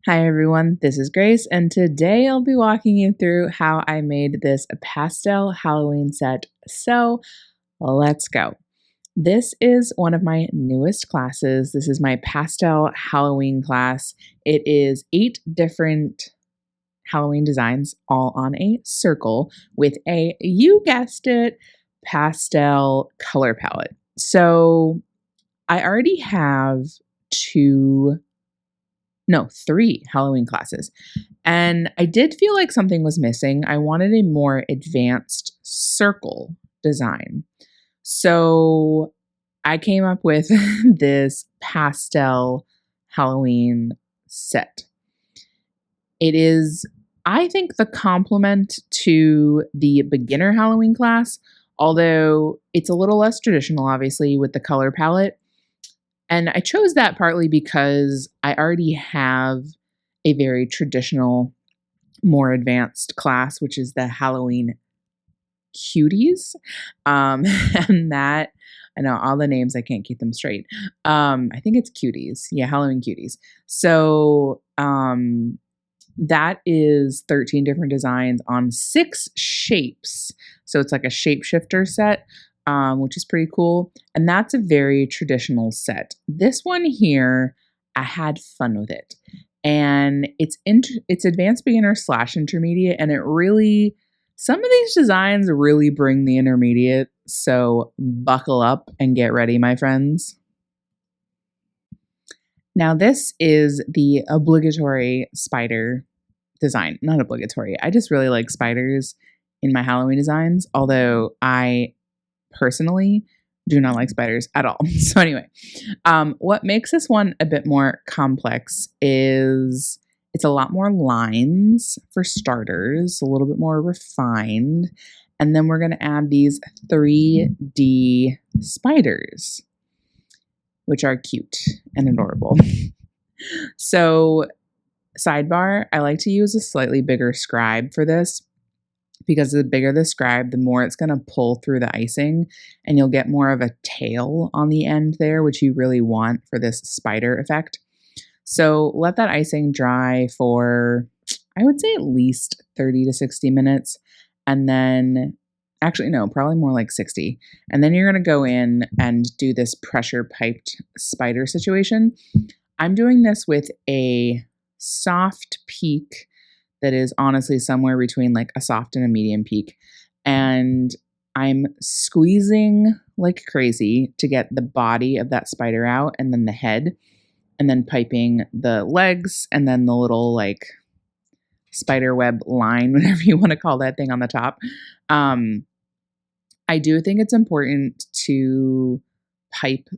Hi everyone, this is Grace, and today I'll be walking you through how I made this pastel Halloween set. So let's go. This is one of my newest classes. This is my pastel Halloween class. It is 8 different Halloween designs, all on a circle with a, you guessed it, pastel color palette. So I already have 3 Halloween classes. And I did feel like something was missing. I wanted a more advanced circle design. So I came up with this pastel Halloween set. It is, I think, the complement to the beginner Halloween class, although it's a little less traditional, obviously, with the color palette. And I chose that partly because I already have a very traditional, more advanced class, which is the Halloween Cuties. And that, I know all the names, I can't keep them straight. I think it's Cuties. Yeah, Halloween Cuties. So that is 13 different designs on 6 shapes. So it's like a shapeshifter set. Which is pretty cool. And that's a very traditional set. This one here, I had fun with it. And it's advanced beginner / intermediate. And it really, some of these designs really bring the intermediate. So buckle up and get ready, my friends. Now this is the obligatory spider design. Not obligatory. I just really like spiders in my Halloween designs. Although I personally do not like spiders at all. So anyway, what makes this one a bit more complex is it's a lot more lines for starters, a little bit more refined. And then we're going to add these 3D spiders, which are cute and adorable. So sidebar, I like to use a slightly bigger scribe for this, because the bigger the scribe, the more it's going to pull through the icing, and you'll get more of a tail on the end there, which you really want for this spider effect. So let that icing dry for, I would say, at least 30 to 60 minutes. And then, actually, no, probably more like 60. And then you're going to go in and do this pressure piped spider situation. I'm doing this with a soft peak that is honestly somewhere between like a soft and a medium peak. And I'm squeezing like crazy to get the body of that spider out, and then the head, and then piping the legs, and then the little like spider web line, whatever you want to call that thing on the top. I do think it's important to pipe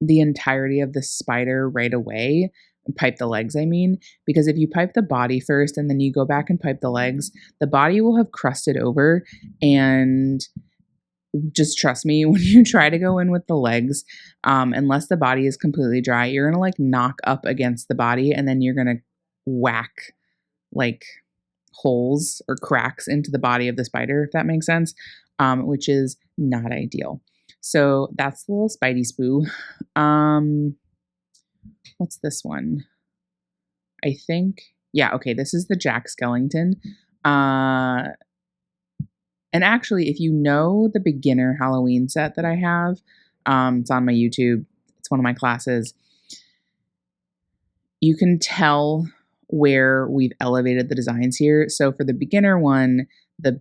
the entirety of the spider right away. Pipe the legs, I mean, because if you pipe the body first and then you go back and pipe the legs, the body will have crusted over. And just trust me, when you try to go in with the legs, unless the body is completely dry, you're going to like knock up against the body, and then you're going to whack like holes or cracks into the body of the spider, if that makes sense, which is not ideal. So that's the little Spidey spoo. What's this one? I think, yeah, okay, this is the Jack Skellington. And actually, if you know the beginner Halloween set that I have, it's on my YouTube. It's one of my classes. You can tell where we've elevated the designs here. So for the beginner one, the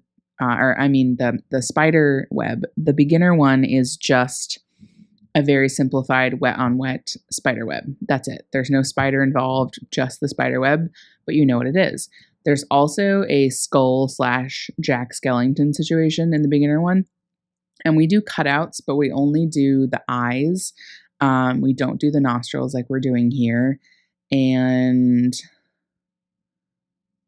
spider web, the beginner one is just a very simplified wet on wet spider web. That's it. There's no spider involved, just the spider web, but you know what it is. There's also a skull / Jack Skellington situation in the beginner one. And we do cutouts, but we only do the eyes. We don't do the nostrils like we're doing here. And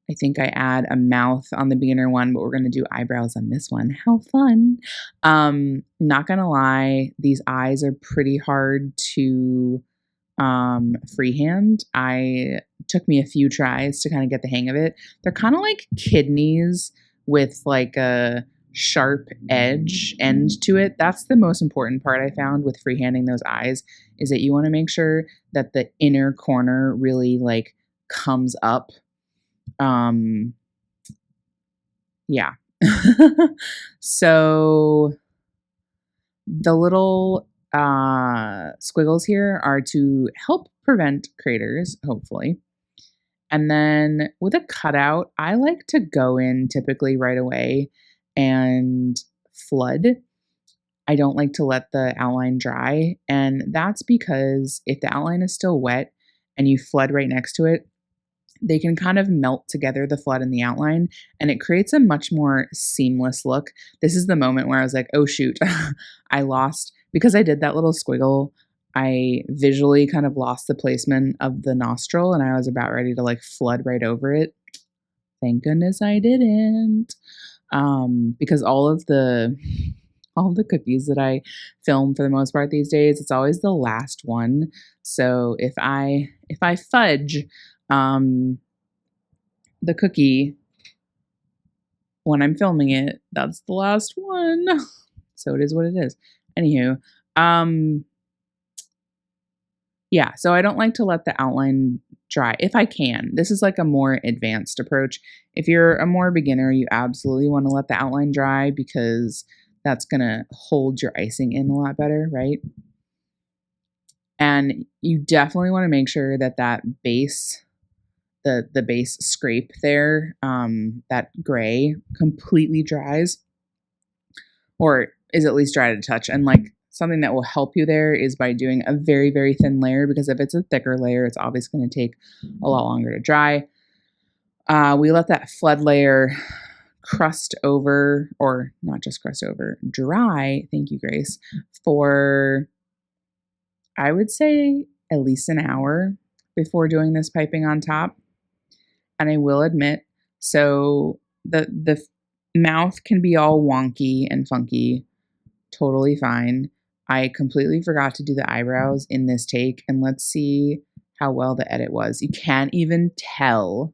I think I add a mouth on the beginner one, but we're going to do eyebrows on this one. How fun. Not going to lie, these eyes are pretty hard to freehand. Took me a few tries to kind of get the hang of it. They're kind of like kidneys with like a sharp edge end to it. That's the most important part I found with freehanding those eyes, is that you want to make sure that the inner corner really like comes up. Yeah. So the little squiggles here are to help prevent craters, hopefully. And then with a cutout, I like to go in typically right away and flood. I don't like to let the outline dry. And that's because if the outline is still wet and you flood right next to it, they can kind of melt together, the flood and the outline, and it creates a much more seamless look. This is the moment where I was like, oh shoot, I lost, because I did that little squiggle, I visually kind of lost the placement of the nostril and I was about ready to like flood right over it. Thank goodness I didn't. Because all of the cookies that I film for the most part these days, it's always the last one. So if I fudge the cookie when I'm filming it, that's the last one. So it is what it is. Anywho, yeah, so I don't like to let the outline dry if I can. This is like a more advanced approach. If you're a more beginner, you absolutely want to let the outline dry because that's going to hold your icing in a lot better, right? And you definitely want to make sure that that base, the base scrape there, that gray completely dries, or is at least dry to touch. And like something that will help you there is by doing a very, very thin layer, because if it's a thicker layer, it's obviously going to take a lot longer to dry. We let that flood layer crust over, or not just crust over, dry, thank you, Grace, for I would say at least an hour before doing this piping on top. And I will admit, so the mouth can be all wonky and funky, totally fine. I completely forgot to do the eyebrows in this take, and let's see how well the edit was. You can't even tell.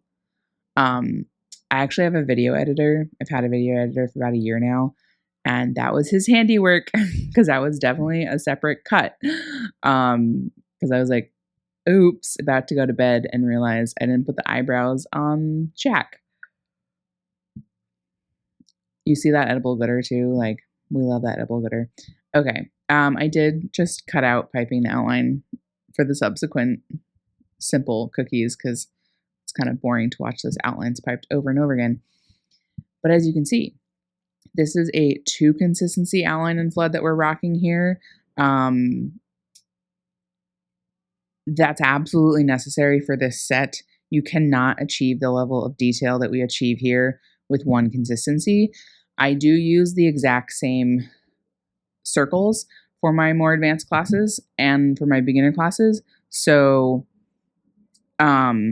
I actually have a video editor. I've had a video editor for about a year now, and that was his handiwork because that was definitely a separate cut. Because I was like, oops, about to go to bed and realized I didn't put the eyebrows on Jack. You see that edible glitter too? Like, we love that edible glitter. Okay, I did just cut out piping the outline for the subsequent simple cookies because it's kind of boring to watch those outlines piped over and over again. But as you can see, this is a 2 consistency outline and flood that we're rocking here. That's absolutely necessary for this set. You cannot achieve the level of detail that we achieve here with 1 consistency. I do use the exact same circles for my more advanced classes and for my beginner classes. So, I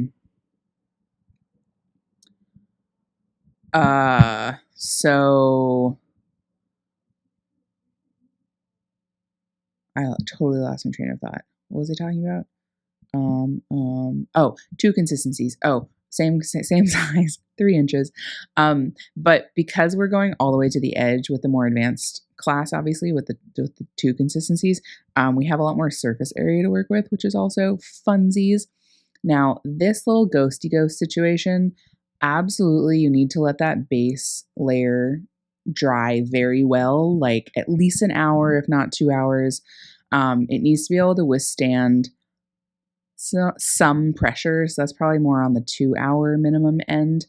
totally lost my train of thought. What was I talking about? Oh, 2 consistencies. Oh, same size, 3 inches. But because we're going all the way to the edge with the more advanced class, obviously with the 2 consistencies, we have a lot more surface area to work with, which is also funsies. Now, this little ghosty ghost situation, absolutely you need to let that base layer dry very well, like at least an hour, if not 2 hours. It needs to be able to withstand some pressure, so that's probably more on the 2-hour minimum end,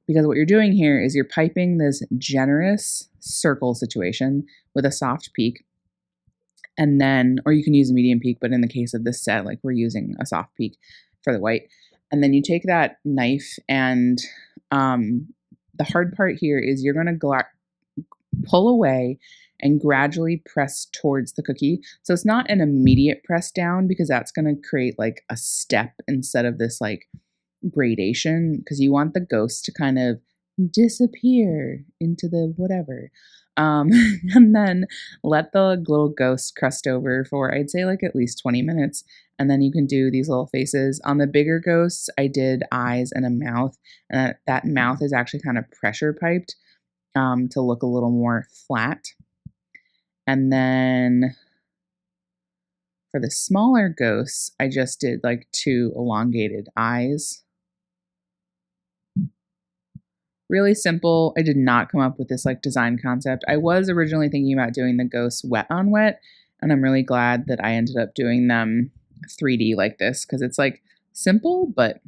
because what you're doing here is you're piping this generous circle situation with a soft peak, and then, or you can use a medium peak, but in the case of this set, like we're using a soft peak for the white, and then you take that knife, and the hard part here is you're going to pull away and gradually press towards the cookie. So it's not an immediate press down, because that's going to create like a step instead of this like gradation, because you want the ghost to kind of disappear into the whatever. And then let the little ghost crust over for, I'd say, like at least 20 minutes. And then you can do these little faces. On the bigger ghosts, I did eyes and a mouth. And that mouth is actually kind of pressure piped to look a little more flat. And then for the smaller ghosts, I just did like 2 elongated eyes Really simple. I did not come up with this like design concept. I was originally thinking about doing the ghosts wet on wet, and I'm really glad that I ended up doing them 3D like this because it's like simple but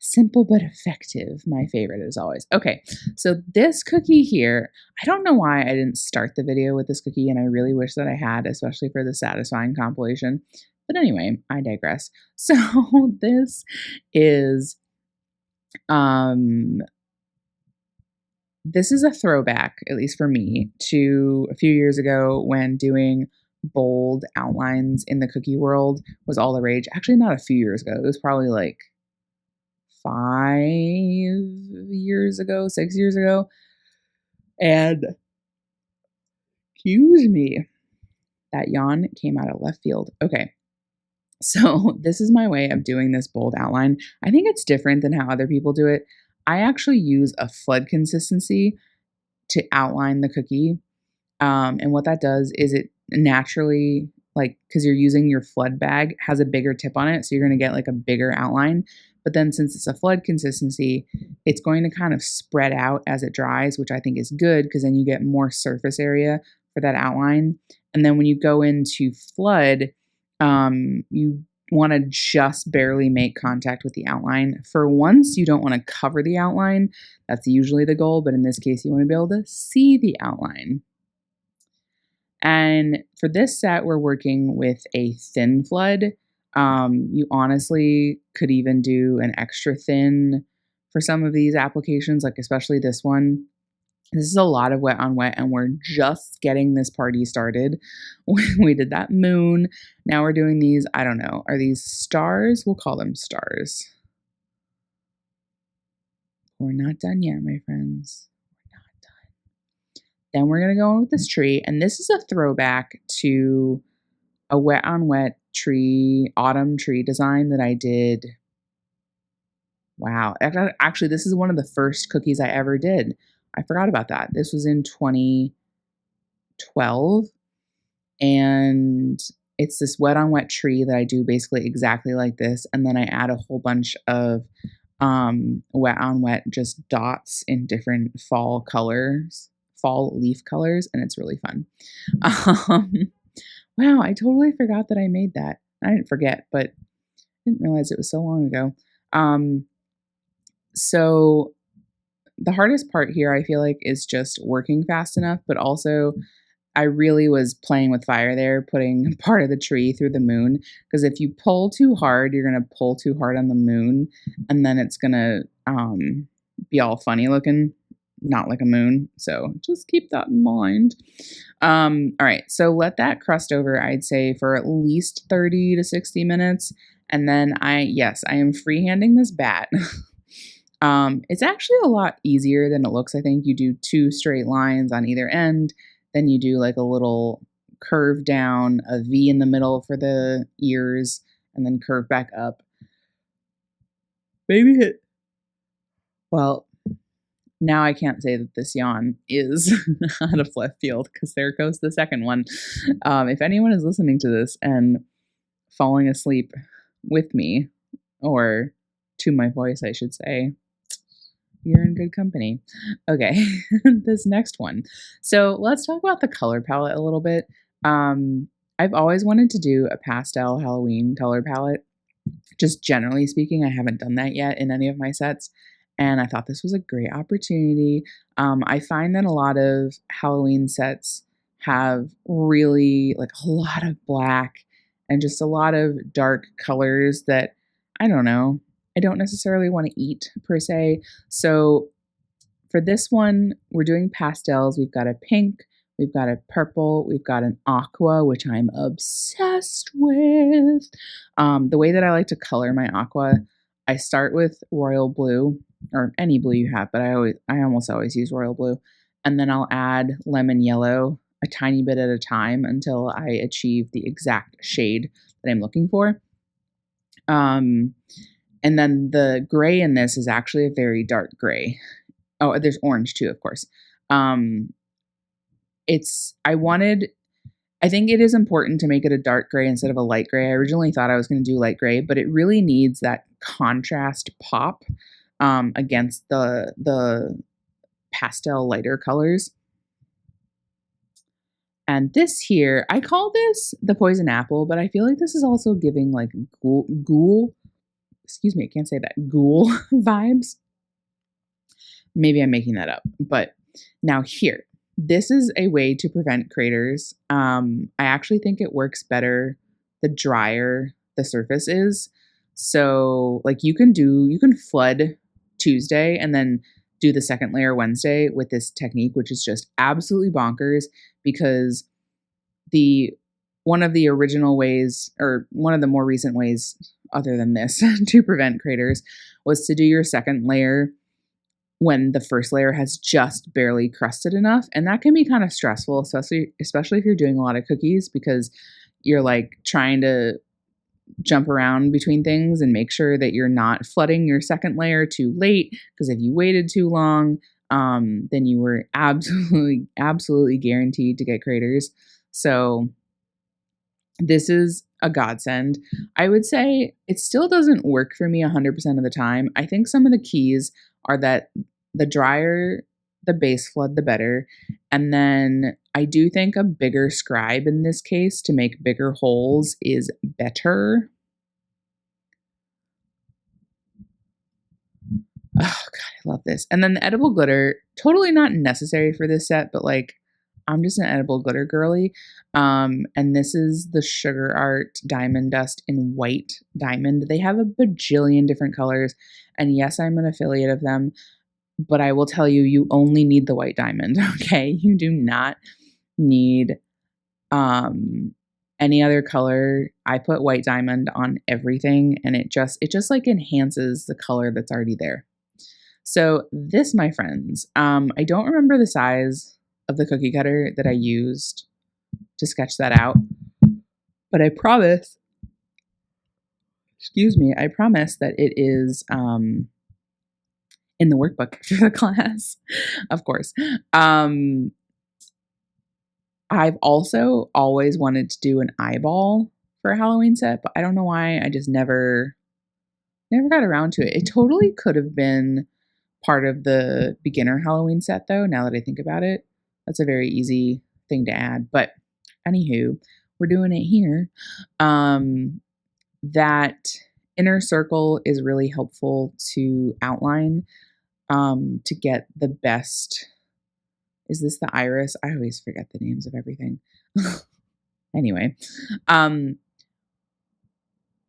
effective. My favorite as always. Okay, so this cookie here, I don't know why I didn't start the video with this cookie, and I really wish that I had, especially for the satisfying compilation. But anyway, I digress. So this is this is a throwback, at least for me, to a few years ago when doing bold outlines in the cookie world was all the rage. Actually, not a few years ago. It was probably like 5 years ago, 6 years ago. And excuse me, that yawn came out of left field. Okay. So this is my way of doing this bold outline. I think it's different than how other people do it. I actually use a flood consistency to outline the cookie. And what that does is it naturally, like, because you're using your flood bag, has a bigger tip on it. So you're going to get like a bigger outline. But then since it's a flood consistency, it's going to kind of spread out as it dries, which I think is good because then you get more surface area for that outline. And then when you go into flood, you want to just barely make contact with the outline. For once, you don't want to cover the outline. That's usually the goal, but in this case, you want to be able to see the outline. And for this set, we're working with a thin flood. You honestly could even do an extra thin for some of these applications, like especially this one. This is a lot of wet on wet, and we're just getting this party started. We did that moon. Now we're doing these, I don't know, are these stars? We'll call them stars. We're not done yet, my friends. We're not done. Then we're going to go in with this tree, and this is a throwback to a wet on wet tree, autumn tree design that I did. Wow. Actually, this is one of the first cookies I ever did. I forgot about that. This was in 2012, and it's this wet on wet tree that I do basically exactly like this, and then I add a whole bunch of wet on wet just dots in different fall colors, fall leaf colors, and it's really fun. Wow, I totally forgot that I made that. I didn't forget, but I didn't realize it was so long ago. So the hardest part here, I feel like, is just working fast enough, but also I really was playing with fire there, putting part of the tree through the moon, because if you pull too hard, you're going to pull too hard on the moon, and then it's going to be all funny looking, not like a moon. So just keep that in mind. All right, so let that crust over, I'd say, for at least 30 to 60 minutes, and then I am freehanding this bat. It's actually a lot easier than it looks. I think you do 2 straight lines on either end, then you do like a little curve down, a V in the middle for the ears, and then curve back up. Maybe it. Well, now I can't say that this yawn is out of left field because there goes the second one. If anyone is listening to this and falling asleep with me, or to my voice, I should say, you're in good company. Okay, this next one. So let's talk about the color palette a little bit. I've always wanted to do a pastel Halloween color palette. Just generally speaking, I haven't done that yet in any of my sets, and I thought this was a great opportunity. I find that a lot of Halloween sets have really like a lot of black and just a lot of dark colors that, I don't know, I don't necessarily want to eat per se. So for this one, we're doing pastels. We've got a pink, we've got a purple, we've got an aqua, which I'm obsessed with. The way that I like to color my aqua, I start with royal blue, or any blue you have, but I almost always use royal blue. And then I'll add lemon yellow a tiny bit at a time until I achieve the exact shade that I'm looking for. And then the gray in this is actually a very dark gray. Oh, there's orange too, of course. I think it is important to make it a dark gray instead of a light gray. I originally thought I was going to do light gray, but it really needs that contrast pop against the pastel lighter colors. And this here, I call this the poison apple, but I feel like this is also giving like ghoul, excuse me, I can't say that, ghoul vibes. Maybe I'm making that up. But now here, this is a way to prevent craters. I actually think it works better the drier the surface is. So like you can flood Tuesday and then do the second layer Wednesday with this technique, which is just absolutely bonkers because one of the original ways, or one of the more recent ways other than this to prevent craters, was to do your second layer when the first layer has just barely crusted enough. And that can be kind of stressful, especially if you're doing a lot of cookies, because you're like trying to jump around between things and make sure that you're not flooding your second layer too late, because if you waited too long, then you were absolutely guaranteed to get craters. So this is a godsend. I would say it still doesn't work for me 100% of the time. I think some of the keys are that the drier the base flood, the better. And then I do think a bigger scribe in this case to make bigger holes is better. Oh God, I love this. And then the edible glitter, totally not necessary for this set, but like I'm just an edible glitter girly. And this is the Sugar Art Diamond Dust in White Diamond. They have a bajillion different colors. And yes, I'm an affiliate of them, but I will tell you, you only need the white diamond, okay? You do not need any other color. I put white diamond on everything and it just like enhances the color that's already there. So this, my friends, I don't remember the size of the cookie cutter that I used to sketch that out, but I promise, I promise that it is in the workbook for the class, of course. I've also always wanted to do an eyeball for a Halloween set, but I don't know why. I just never got around to it. It totally could have been part of the beginner Halloween set, though, now that I think about it. That's a very easy thing to add. But anywho, we're doing it here. That inner circle is really helpful to outline, to get the best. Is this the iris? I always forget the names of everything. Anyway, I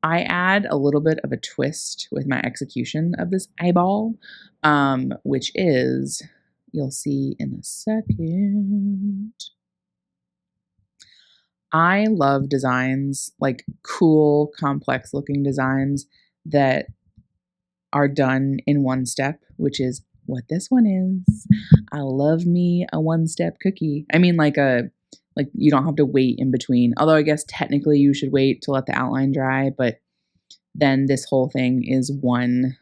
add a little bit of a twist with my execution of this eyeball, which is, you'll see in a second. I love designs, like cool, complex looking designs that are done in one step, which is what this one is. I love me a one-step cookie. I mean, like you don't have to wait in between. Although I guess technically you should wait to let the outline dry, but then this whole thing is one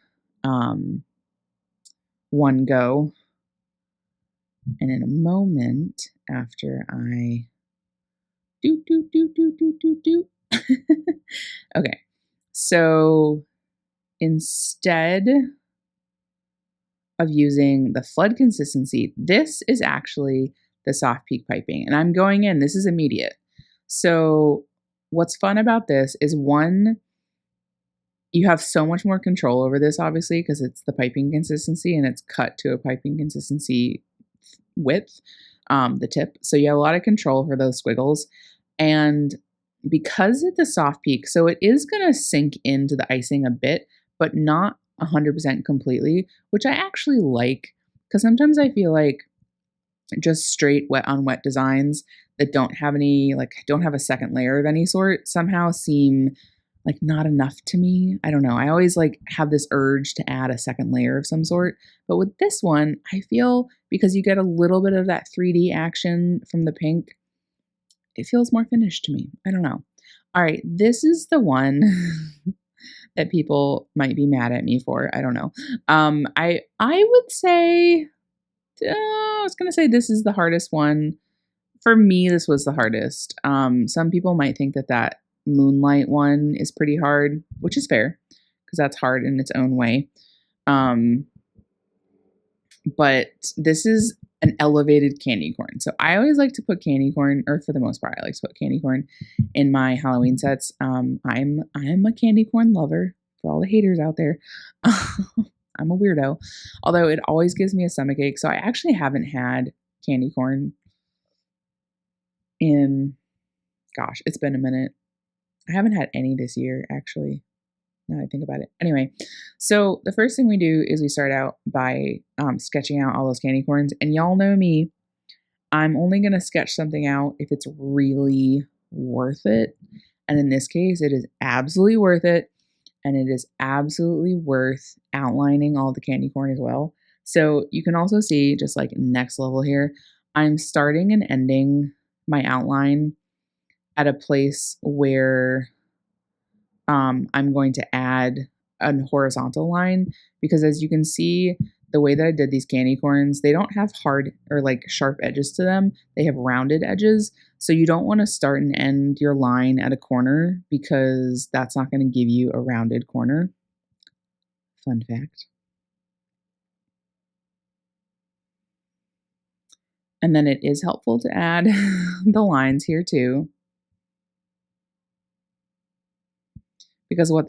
go. And in a moment after I okay. So instead of using the flood consistency, this is actually the soft peak piping. And I'm going in, this is immediate. So what's fun about this is, one, you have so much more control over this, obviously, because it's the piping consistency and it's cut to a piping consistency width, the tip. So you have a lot of control for those squiggles. And because it's a soft peak, so it is going to sink into the icing a bit, but not 100% completely, which I actually like, because sometimes I feel like just straight wet on wet designs that don't have a second layer of any sort somehow seem like not enough to me. I don't know. I always like have this urge to add a second layer of some sort. But with this one, I feel because you get a little bit of that 3D action from the pink, it feels more finished to me. I don't know. All right, this is the one that people might be mad at me for. I don't know. I would say, I was going to say this is the hardest one. For me, this was the hardest. Some people might think that Moonlight one is pretty hard, which is fair, because that's hard in its own way. But this is an elevated candy corn. So I always like to put candy corn, or for the most part, I like to put candy corn in my Halloween sets. I'm a candy corn lover for all the haters out there. I'm a weirdo, although it always gives me a stomach ache. So I actually haven't had candy corn in, gosh, it's been a minute. I haven't had any this year, actually, now I think about it. Anyway, so the first thing we do is we start out by sketching out all those candy corns. And y'all know me, I'm only going to sketch something out if it's really worth it. And in this case, it is absolutely worth it. And it is absolutely worth outlining all the candy corn as well. So you can also see, just like next level here, I'm starting and ending my outline at a place where I'm going to add a horizontal line, because as you can see, the way that I did these candy corns, they don't have hard or like sharp edges to them. They have rounded edges. So you don't want to start and end your line at a corner, because that's not going to give you a rounded corner. Fun fact. And then it is helpful to add the lines here too, because what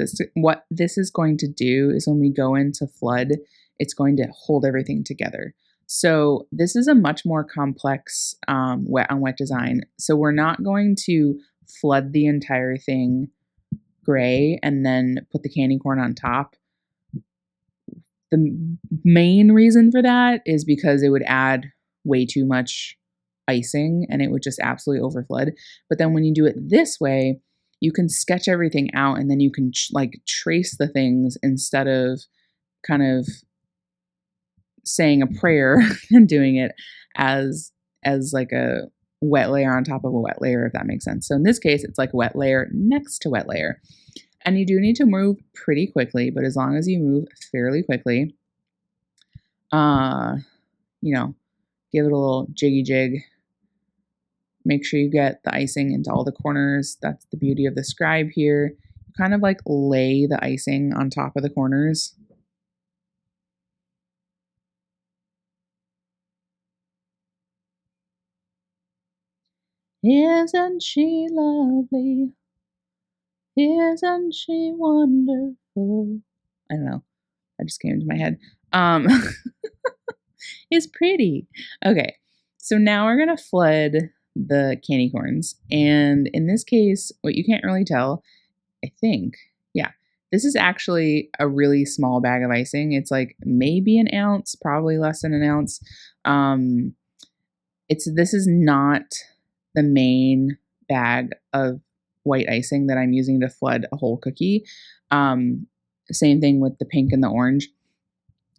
this is going to do is when we go into flood, it's going to hold everything together. So this is a much more complex wet on wet design. So we're not going to flood the entire thing gray and then put the candy corn on top. The main reason for that is because it would add way too much icing and it would just absolutely overflood. But then when you do it this way, you can sketch everything out and then you can like trace the things instead of kind of saying a prayer and doing it as like a wet layer on top of a wet layer, if that makes sense. So in this case, it's like a wet layer next to wet layer. And you do need to move pretty quickly, but as long as you move fairly quickly, you know, give it a little jiggy jig. Make sure you get the icing into all the corners. That's the beauty of the scribe here. You kind of like lay the icing on top of the corners. Isn't she lovely? Isn't she wonderful? I don't know. That just came into my head. It's pretty. Okay, so now we're gonna flood the candy corns. And in this case, what you can't really tell, I think, yeah, this is actually a really small bag of icing. It's like maybe an ounce, probably less than an ounce. This is not the main bag of white icing that I'm using to flood a whole cookie. Same thing with the pink and the orange.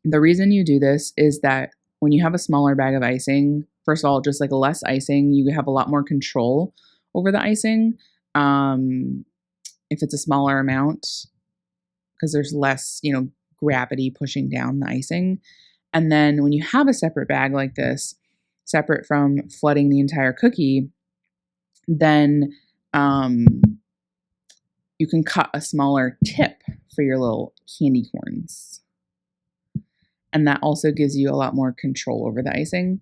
The reason you do this is that when you have a smaller bag of icing, first of all, just like less icing, you have a lot more control over the icing. If it's a smaller amount, because there's less, gravity pushing down the icing. And then when you have a separate bag like this, separate from flooding the entire cookie, then you can cut a smaller tip for your little candy corns. And that also gives you a lot more control over the icing.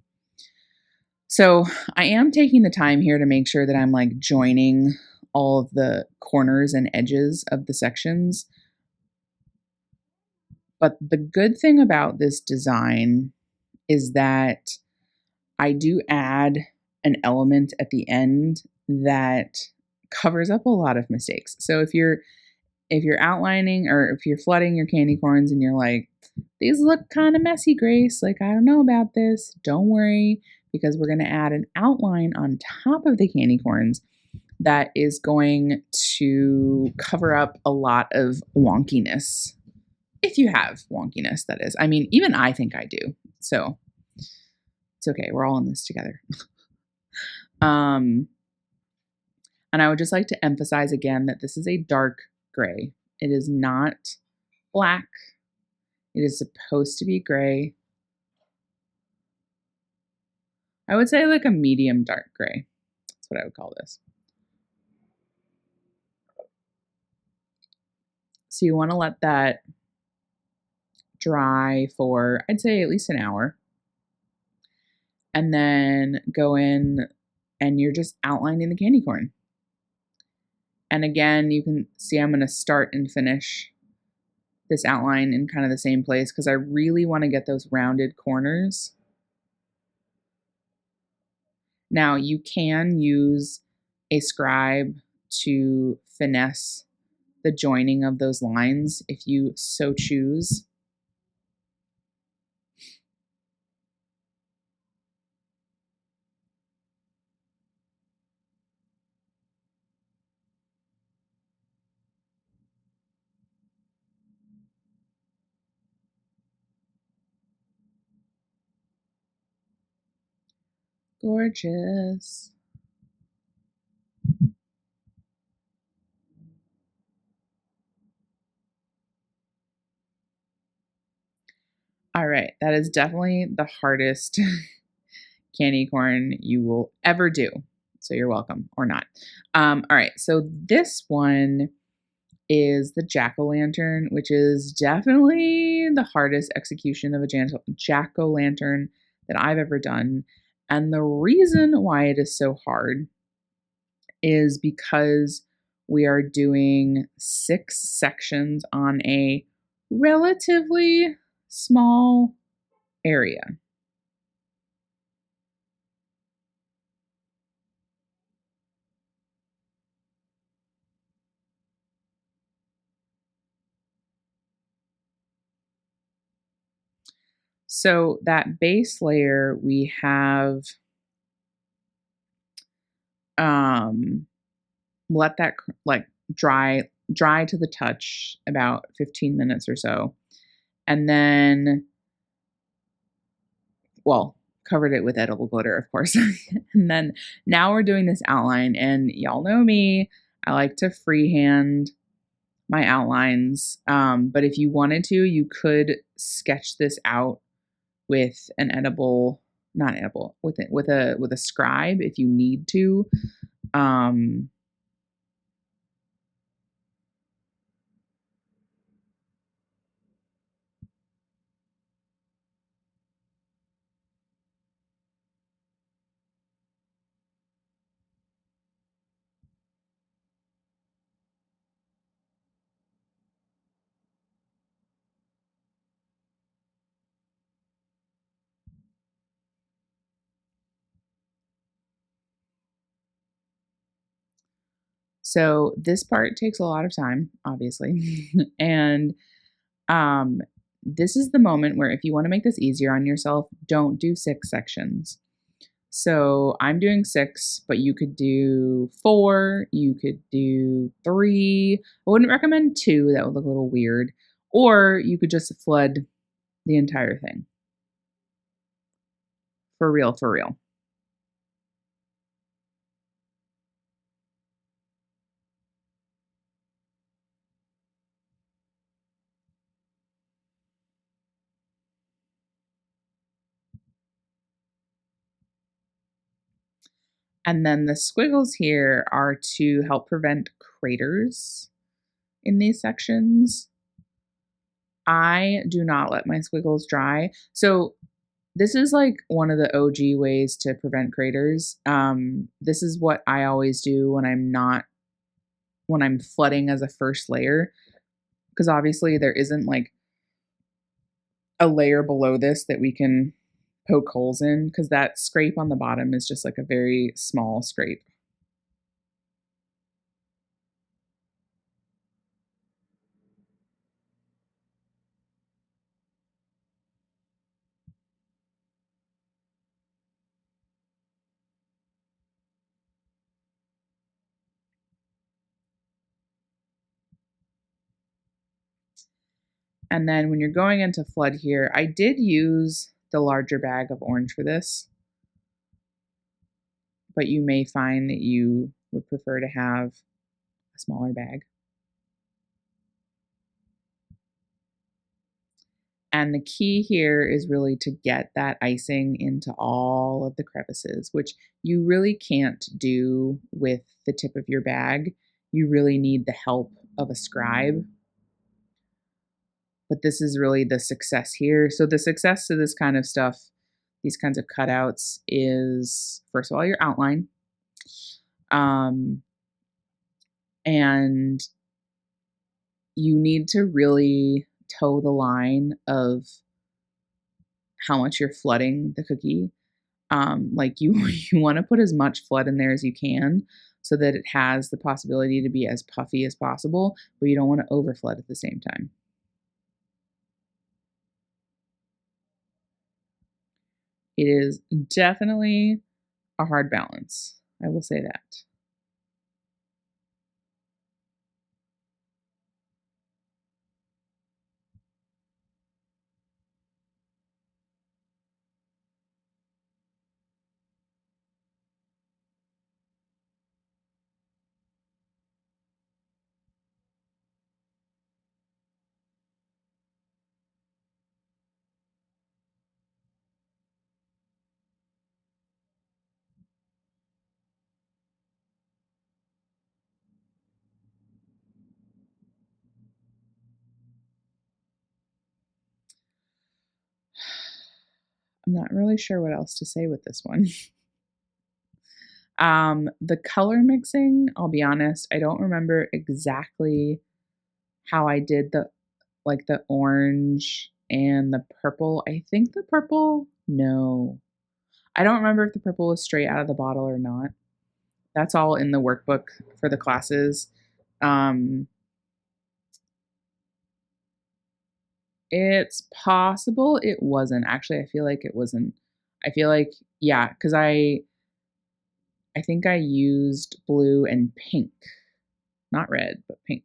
So I am taking the time here to make sure that I'm like joining all of the corners and edges of the sections. But the good thing about this design is that I do add an element at the end that covers up a lot of mistakes. So if you're outlining or if you're flooding your candy corns and you're like, these look kind of messy, Grace, like I don't know about this, don't worry, because we're going to add an outline on top of the candy corns that is going to cover up a lot of wonkiness. If you have wonkiness, that is. I mean, even I think I do. So it's okay. We're all in this together. And I would just like to emphasize again that this is a dark gray. It is not black. It is supposed to be gray. I would say like a medium dark gray. That's what I would call this. So you want to let that dry for, I'd say, at least an hour. And then go in and you're just outlining the candy corn. And again, you can see I'm going to start and finish this outline in kind of the same place because I really want to get those rounded corners. Now you can use a scribe to finesse the joining of those lines if you so choose. Gorgeous. All right, that is definitely the hardest candy corn you will ever do. So you're welcome, or not. All right, so this one is the jack-o'-lantern, which is definitely the hardest execution of a jack-o'-lantern that I've ever done. And the reason why it is so hard is because we are doing 6 sections on a relatively small area. So that base layer we have let that like dry to the touch about 15 minutes or so. And then, well, covered it with edible glitter, of course. And then now we're doing this outline, and y'all know me, I like to freehand my outlines. But if you wanted to, you could sketch this out with an edible, not edible, with a scribe if you need to. So this part takes a lot of time, obviously. And this is the moment where if you want to make this easier on yourself, don't do 6 sections. So I'm doing 6, but you could do 4, you could do 3. I wouldn't recommend 2, that would look a little weird. Or you could just flood the entire thing. For real, for real. And then the squiggles here are to help prevent craters in these sections. I do not let my squiggles dry. So this is like one of the OG ways to prevent craters. This is what I always do when I'm flooding as a first layer, because obviously there isn't like a layer below this that we can poke holes in, because that scrape on the bottom is just like a very small scrape. And then when you're going into flood here, I did use the larger bag of orange for this, but you may find that you would prefer to have a smaller bag. And the key here is really to get that icing into all of the crevices, which you really can't do with the tip of your bag. You really need the help of a scribe. But this is really the success here. So the success to this kind of stuff, these kinds of cutouts, is first of all your outline. And you need to really toe the line of how much you're flooding the cookie. Like you want to put as much flood in there as you can so that it has the possibility to be as puffy as possible, but you don't want to over flood at the same time. It is definitely a hard balance. I will say that. I'm not really sure what else to say with this one. The color mixing, I'll be honest, I don't remember exactly how I did the orange and the purple. I think the purple, no. I don't remember if the purple was straight out of the bottle or not. That's all in the workbook for the classes. It's possible it wasn't. Actually, I feel like it wasn't. I feel like, yeah, because I think I used blue and pink. Not red, but pink.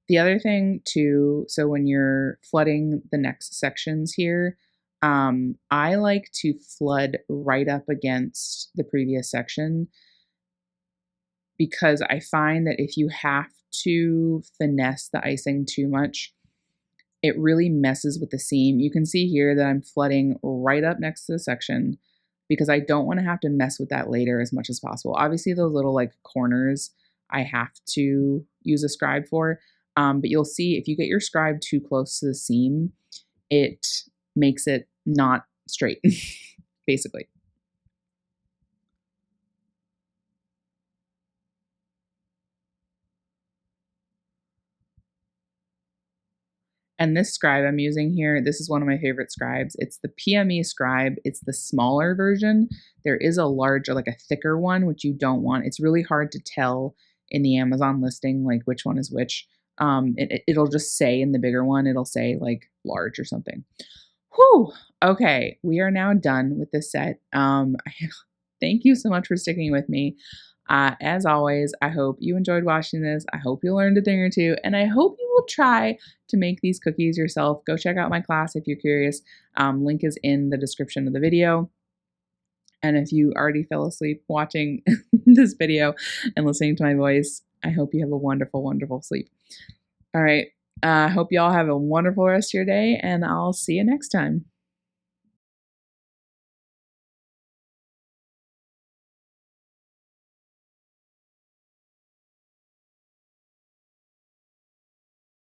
The other thing too, so when you're flooding the next sections here, I like to flood right up against the previous section because I find that if you have to finesse the icing too much, it really messes with the seam. You can see here that I'm flooding right up next to the section because I don't want to have to mess with that later as much as possible. Obviously, those little like corners I have to use a scribe for, but you'll see if you get your scribe too close to the seam, it makes it not straight, basically. And this scribe I'm using here, this is one of my favorite scribes. It's the PME scribe. It's the smaller version. There is a larger, like a thicker one, which you don't want. It's really hard to tell in the Amazon listing, like which one is which. It'll just say in the bigger one, it'll say like large or something. Whew. Okay, we are now done with this set. Thank you so much for sticking with me. As always, I hope you enjoyed watching this. I hope you learned a thing or two, and I hope you will try to make these cookies yourself. Go check out my class if you're curious. Link is in the description of the video. And if you already fell asleep watching this video and listening to my voice, I hope you have a wonderful, wonderful sleep. All right. I hope you all have a wonderful rest of your day, and I'll see you next time.